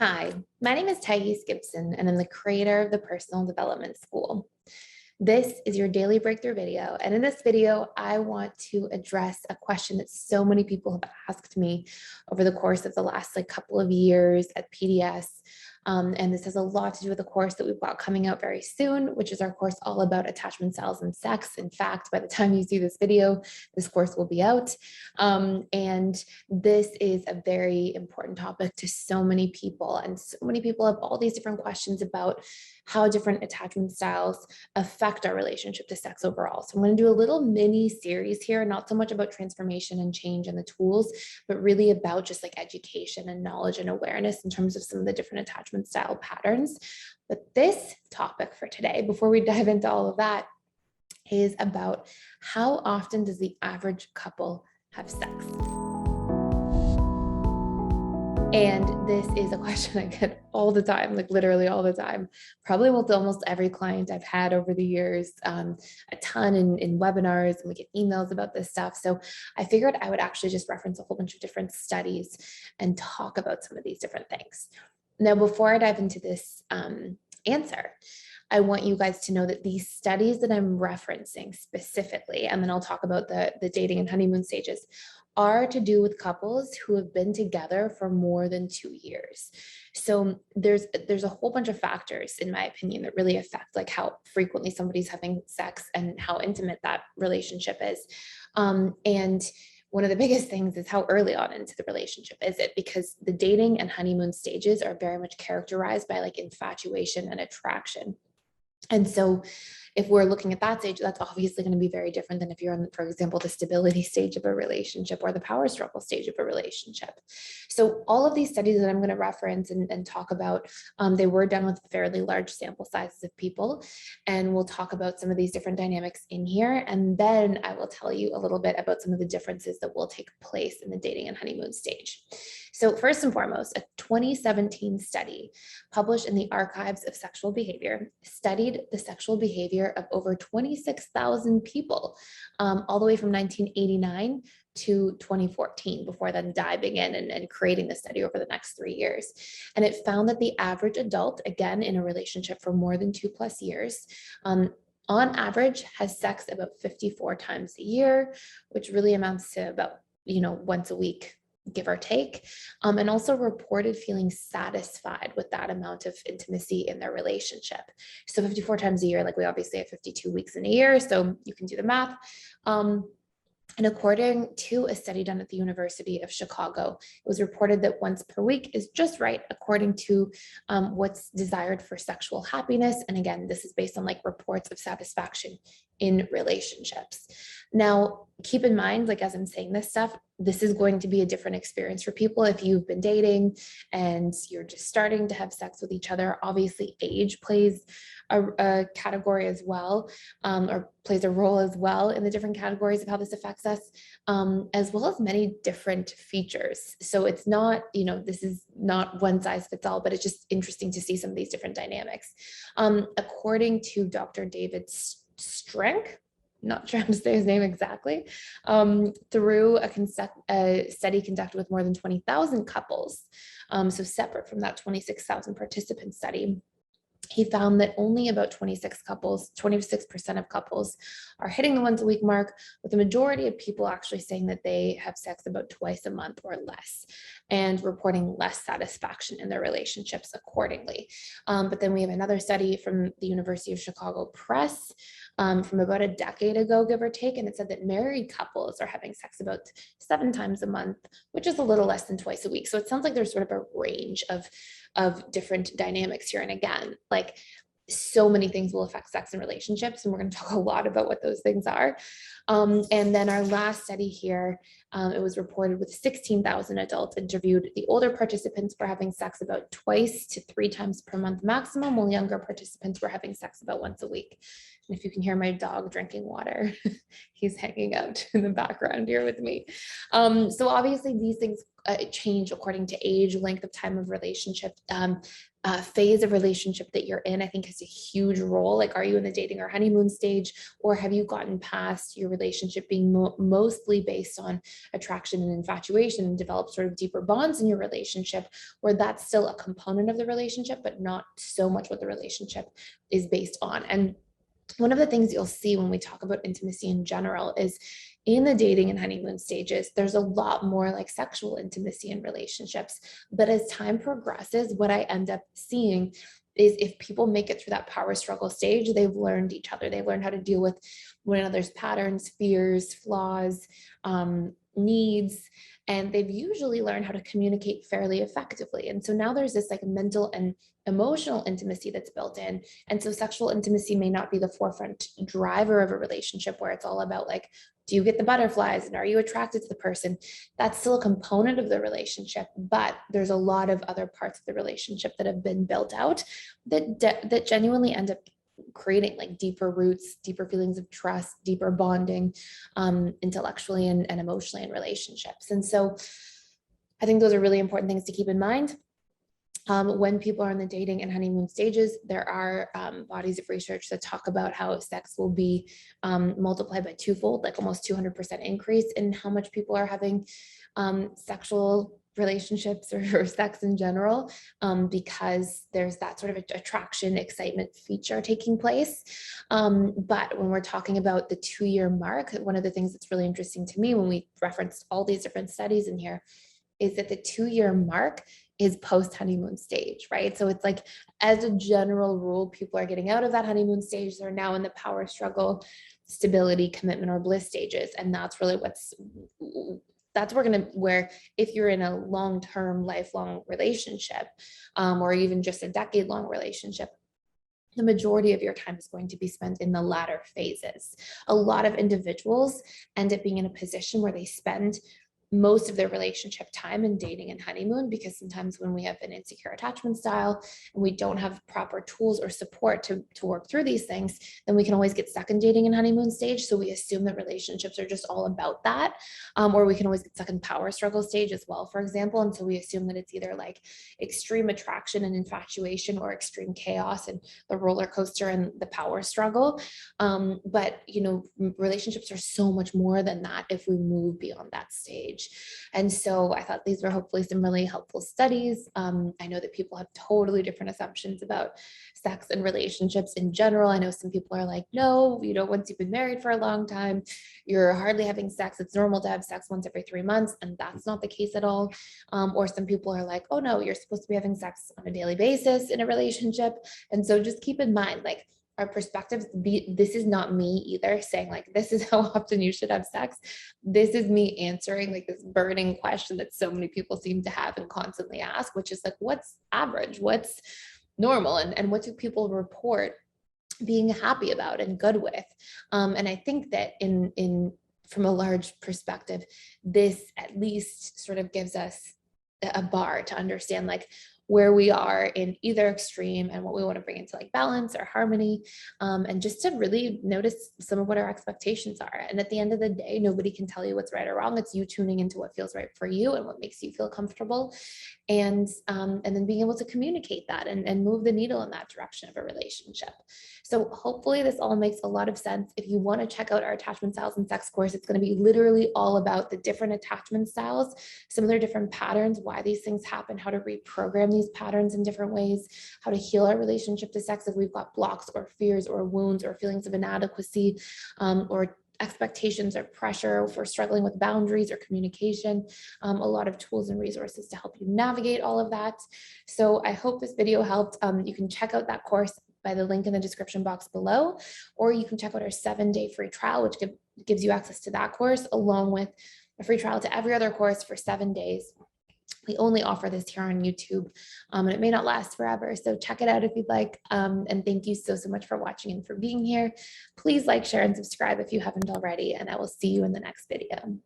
Hi, my name is Gibson, and I'm the creator of the Personal Development School. This is your daily breakthrough video. And in this video, I want to address a question that so many people have asked me over the course of the last couple of years at PDS. And this has a lot to do with the course that we've got coming out very soon, which is our course all about attachment styles and sex. In fact, by the time you see this video, this course will be out. And this is a very important topic to so many people. And so many people have all these different questions about how different attachment styles affect our relationship to sex overall. So I'm going to do a little mini series here, not so much about transformation and change and the tools, but really about just education and knowledge and awareness in terms of some of the different attachment style patterns. But this topic for today, before we dive into all of that, is about how often does the average couple have sex? And this is a question I get all the time, literally all the time, probably with almost every client I've had over the years, a ton in webinars, and we get emails about this stuff. So I figured I would actually just reference a whole bunch of different studies and talk about some of these different things. Now, before I dive into this answer, I want you guys to know that these studies that I'm referencing specifically, and then I'll talk about the dating and honeymoon stages, are to do with couples who have been together for more than 2 years. So there's a whole bunch of factors, in my opinion, that really affect how frequently somebody's having sex and how intimate that relationship is. And one of the biggest things is how early on into the relationship is it, because the dating and honeymoon stages are very much characterized by infatuation and attraction. And so if we're looking at that stage, that's obviously going to be very different than if you're on, for example, the stability stage of a relationship or the power struggle stage of a relationship. So all of these studies that I'm going to reference and talk about, they were done with fairly large sample sizes of people. And we'll talk about some of these different dynamics in here. And then I will tell you a little bit about some of the differences that will take place in the dating and honeymoon stage. So first and foremost, a 2017 study published in the Archives of Sexual Behavior studied the sexual behavior of over 26,000 people, all the way from 1989 to 2014, before then diving in and creating the study over the next 3 years. And it found that the average adult, again, in a relationship for more than 2+ years, on average has sex about 54 times a year, which really amounts to about, once a week, give or take, and also reported feeling satisfied with that amount of intimacy in their relationship. So 54 times a year, we obviously have 52 weeks in a year, so you can do the math. And according to a study done at the University of Chicago, it was reported that once per week is just right, according to what's desired for sexual happiness. And again, this is based on reports of satisfaction in relationships. Now, keep in mind, as I'm saying this stuff, this is going to be a different experience for people. If you've been dating and you're just starting to have sex with each other, obviously age plays a category as well, or plays a role as well in the different categories of how this affects us, as well as many different features. So it's not, this is not one size fits all, but it's just interesting to see some of these different dynamics. According to Dr. David Strank, not sure how to say his name exactly, through a study conducted with more than 20,000 couples, so separate from that 26,000 participant study, he found that only about 26% of couples are hitting the once a week mark, with the majority of people actually saying that they have sex about twice a month or less, and reporting less satisfaction in their relationships accordingly. But then we have another study from the University of Chicago Press from about a decade ago, give or take, and it said that married couples are having sex about 7 times a month, which is a little less than twice a week. So it sounds like there's sort of a range of different dynamics here. And again, so many things will affect sex and relationships, and we're going to talk a lot about what those things are. And then our last study here, it was reported with 16,000 adults interviewed. The older participants were having sex about 2 to 3 times per month maximum, while younger participants were having sex about once a week. And if you can hear my dog drinking water, he's hanging out in the background here with me. So obviously these things change according to age, length of time of relationship, phase of relationship that you're in, I think has a huge role. Like, are you in the dating or honeymoon stage, or have you gotten past your relationship being mostly based on attraction and infatuation and developed sort of deeper bonds in your relationship, where that's still a component of the relationship, but not so much what the relationship is based on. And one of the things you'll see when we talk about intimacy in general is in the dating and honeymoon stages, there's a lot more like sexual intimacy in relationships. But as time progresses, what I end up seeing is if people make it through that power struggle stage, they've learned each other. They've learned how to deal with one another's patterns, fears, flaws, needs, and they've usually learned how to communicate fairly effectively. And so now there's this like mental and emotional intimacy that's built in. And so sexual intimacy may not be the forefront driver of a relationship where it's all about like, do you get the butterflies and are you attracted to the person? That's still a component of the relationship, but there's a lot of other parts of the relationship that have been built out that genuinely end up creating like deeper roots, deeper feelings of trust, deeper bonding, intellectually and emotionally in relationships. And so I think those are really important things to keep in mind. When people are in the dating and honeymoon stages, there are bodies of research that talk about how sex will be multiplied by twofold, like almost 200% increase in how much people are having sexual relationships or sex in general, because there's that sort of attraction, excitement feature taking place. But when we're talking about the 2-year mark, one of the things that's really interesting to me when we referenced all these different studies in here is that the 2-year mark is post honeymoon stage, right? So it's like, as a general rule, people are getting out of that honeymoon stage. They're now in the power struggle, stability, commitment, or bliss stages. And that's really where if you're in a long-term, lifelong relationship, or even just a decade-long relationship, the majority of your time is going to be spent in the latter phases. A lot of individuals end up being in a position where they spend most of their relationship time in dating and honeymoon, because sometimes when we have an insecure attachment style and we don't have proper tools or support to work through these things, then we can always get stuck in dating and honeymoon stage. So we assume that relationships are just all about that, or we can always get stuck in power struggle stage as well, for example. And so we assume that it's either like extreme attraction and infatuation or extreme chaos and the roller coaster and the power struggle. But relationships are so much more than that if we move beyond that stage. And so I thought these were hopefully some really helpful studies. I know that people have totally different assumptions about sex and relationships in general. I know some people are like, no, once you've been married for a long time, you're hardly having sex. It's normal to have sex once every 3 months. And that's not the case at all. Or some people are like, oh no, you're supposed to be having sex on a daily basis in a relationship. And so just keep in mind, like, our perspectives, this is not me either saying like, this is how often you should have sex. This is me answering like this burning question that so many people seem to have and constantly ask, which is like, what's average? What's normal? And what do people report being happy about and good with? And I think that from a large perspective, this at least sort of gives us a bar to understand like where we are in either extreme and what we want to bring into like balance or harmony, and just to really notice some of what our expectations are. And at the end of the day, nobody can tell you what's right or wrong. It's you tuning into what feels right for you and what makes you feel comfortable, and then being able to communicate that and move the needle in that direction of a relationship. So hopefully this all makes a lot of sense. If you want to check out our attachment styles and sex course, it's going to be literally all about the different attachment styles, some of their different patterns, why these things happen, how to reprogram these patterns in different ways, how to heal our relationship to sex if we've got blocks or fears or wounds or feelings of inadequacy, or expectations or pressure, if we're struggling with boundaries or communication, a lot of tools and resources to help you navigate all of that. So I hope this video helped. You can check out that course by the link in the description box below, or you can check out our 7-day free trial, which gives you access to that course along with a free trial to every other course for 7 days. We only offer this here on YouTube, and it may not last forever. So check it out if you'd like. And thank you so much for watching and for being here. Please like, share, and subscribe if you haven't already, and I will see you in the next video.